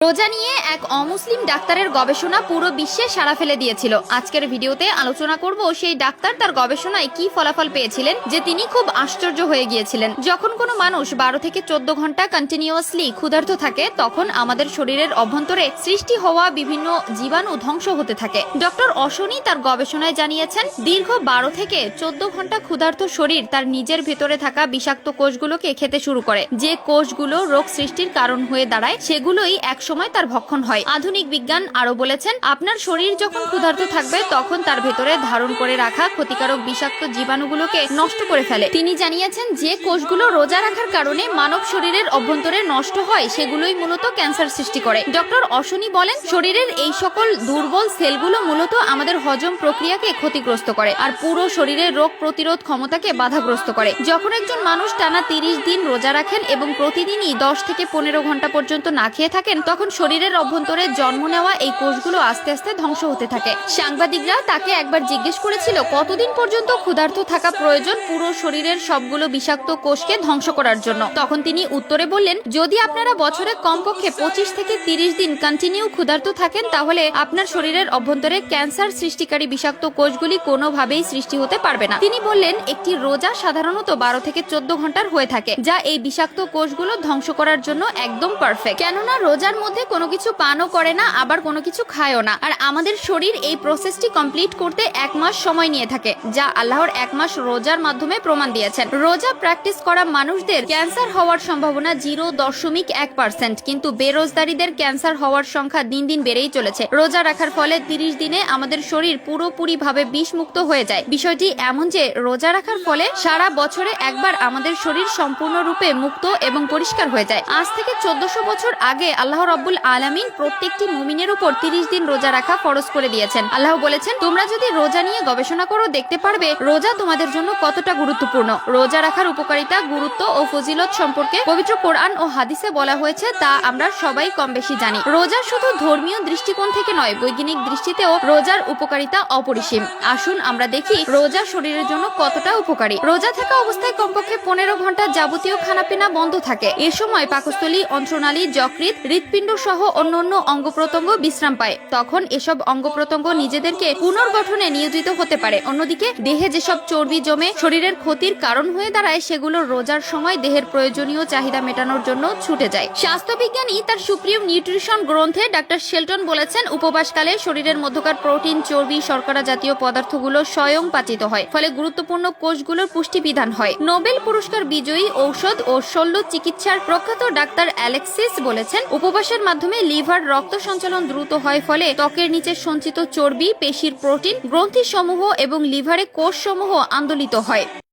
রোজা নিয়ে এক অমুসলিম ডাক্তারের গবেষণা পুরো বিশ্বে সাড়া ফেলে দিয়েছিল। আজকের ভিডিওতে আলোচনা করব সেই ডাক্তার তার গবেষণায় কি ফলাফল পেয়েছিলেন যে তিনি খুব আশ্চর্য হয়ে গিয়েছিলেন। যখন কোনো মানুষ 12 থেকে 14 ঘন্টা কন্টিনিউয়াসলি ক্ষুধার্ত থাকে তখন আমাদের শরীরের অভ্যন্তরে সৃষ্টি হওয়া বিভিন্ন জীবাণু ধ্বংস হতে থাকে। ডক্টর অশনি তার গবেষণায় জানিয়েছেন দীর্ঘ 12 থেকে 14 ঘন্টা ক্ষুধার্ত শরীর তার নিজের ভেতরে থাকা বিষাক্ত কোষগুলোকে খেতে শুরু করে। যে কোষগুলো রোগ সৃষ্টির কারণ হয়ে দাঁড়ায় সেগুলোই সময় তার ভক্ষণ হয়। আধুনিক বিজ্ঞান আরো বলেছেন আপনার শরীর যখন ক্ষুধার্ত থাকবে তখন তার ভেতরে ধারণ করে রাখা ক্ষতিকারক বিষাক্ত জীবাণুগুলোকে নষ্ট করে ফেলে। তিনি জানিয়েছেন যে কোষগুলো রোজা রাখার কারণে মানব শরীরের অভ্যন্তরে নষ্ট হয় সেগুলোই মূলত ক্যান্সার সৃষ্টি করে। ডক্টর অশনি বলেন শরীরের এই সকল দুর্বল সেলগুলো মূলত আমাদের হজম প্রক্রিয়াকে ক্ষতিগ্রস্ত করে আর পুরো শরীরের রোগ প্রতিরোধ ক্ষমতাকে বাধাগ্রস্ত করে। যখন একজন মানুষ টানা 30 দিন রোজা রাখেন এবং প্রতিদিনই 10 থেকে 15 ঘন্টা পর্যন্ত না খেয়ে থাকেন তখন শরীরের অভ্যন্তরে জন্ম নেওয়া এই কোষগুলো আস্তে আস্তে ধ্বংস হতে থাকে। সাংবাদিকরা তাকে একবার জিজ্ঞেস করেছিল কতদিন পর্যন্ত ক্ষুধার্ত থাকা প্রয়োজন পুরো শরীরের সবগুলো বিষাক্ত কোষকে ধ্বংস করার জন্য। তখন তিনি উত্তরে বললেন যদি আপনারা বছরে কমপক্ষে 25 থেকে 30 দিন কন্টিনিউ ক্ষুধার্ত থাকেন তাহলে আপনার শরীরের অভ্যন্তরে ক্যান্সার সৃষ্টিকারী বিষাক্ত কোষগুলি কোনোভাবেই সৃষ্টি হতে পারবে না। তিনি বললেন একটি রোজা সাধারণত 12 থেকে 14 ঘন্টার হয়ে থাকে যা এই বিষাক্ত কোষগুলো ধ্বংস করার জন্য একদম পারফেক্ট। কেননা রোজার মধ্যে কোনো কিছু পানও করে না আবার কোনো কিছু খায়ও না। আর আমাদের শরীর এই প্রসেসটি কমপ্লিট করতে 1 মাস সময় নিয়ে থাকে যা আল্লাহর 1 মাস রোজার মাধ্যমে প্রমাণ দিয়েছেন। রোজা প্র্যাকটিস করা মানুষদের ক্যান্সার হওয়ার সম্ভাবনা 0.1%, কিন্তু বেরোজগারীদের ক্যান্সার হওয়ার সংখ্যা দিন দিন বেড়েই চলেছে। রোজা রাখার ফলে 30 দিনে আমাদের শরীর পুরোপুরি ভাবে বিষমুক্ত হয়ে যায়। বিষয়টি এমন যে রোজা রাখার ফলে সারা বছরে একবার আমাদের শরীর সম্পূর্ণরূপে মুক্ত এবং পরিষ্কার হয়ে যায়। আজ থেকে 1400 বছর আগে আল্লাহ রব্বুল আলামিন প্রত্যেকটি মুমিনের উপর 30 দিন রোজা রাখা ফরজ করে দিয়েছেন। আল্লাহ বলেছেন তোমরা যদি রোজা নিয়ে গবেষণা করো দেখতে পারবে রোজা তোমাদের জন্য কতটা গুরুত্বপূর্ণ। রোজা রাখার উপকারিতা, গুরুত্ব ও ফজিলত সম্পর্কে পবিত্র কোরআন ও হাদিসে বলা হয়েছে তা আমরা সবাই কম বেশি জানি। রোজা শুধু ধর্মীয় দৃষ্টিকোণ থেকে নয় বৈজ্ঞানিক দৃষ্টিতেও রোজার উপকারিতা অপরিসীম। আসুন আমরা দেখি রোজা শরীরের জন্য কতটা উপকারী। রোজা থাকা অবস্থায় কমপক্ষে 15 ঘন্টা যাবতীয় খানাপিনা বন্ধ থাকে। এ সময় পাকস্থলী, অন্ত্রনালী, যকৃৎ, হৃৎপিণ্ড সহ অন্যান্য অঙ্গ প্রত্যঙ্গ বিশ্রাম পায়। তখন এসব অঙ্গ প্রত্যঙ্গ নিজেদেরকে পুনর্গঠনে নিয়োজিত হতে পারে। অন্যদিকে দেহে যেসব চর্বি জমে শরীরের ক্ষতির কারণ হয়ে দাঁড়ায় সেগুলো রোজার সময় দেহের প্রয়োজনীয় চাহিদা মেটানোর জন্য ছুটে যায়। স্বাস্থ্যবিজ্ঞানী তার সুপ্রিম নিউট্রিশন গ্রন্থে ডাক্তার শেলটন বলেছেন উপবাসকালে শরীরের মধ্যকার প্রোটিন, চর্বি, শর্করা জাতীয় পদার্থগুলো স্বয়ং পাচিত হয়, ফলে গুরুত্বপূর্ণ কোষগুলোর পুষ্টিবিধান হয়। নোবেল পুরস্কার বিজয়ী ঔষধ ও শল্য চিকিৎসার প্রখ্যাত ডাক্তার অ্যালেক্সিস বলেছেন উপবাসের মাধ্যমে লিভার রক্ত সঞ্চালন দ্রুত হয়, ফলে ত্বকের নিচে সঞ্চিত চর্বি, পেশির প্রোটিন, গ্রন্থিসমূহ এবং লিভারে কোষসমূহ আন্দোলিত হয়।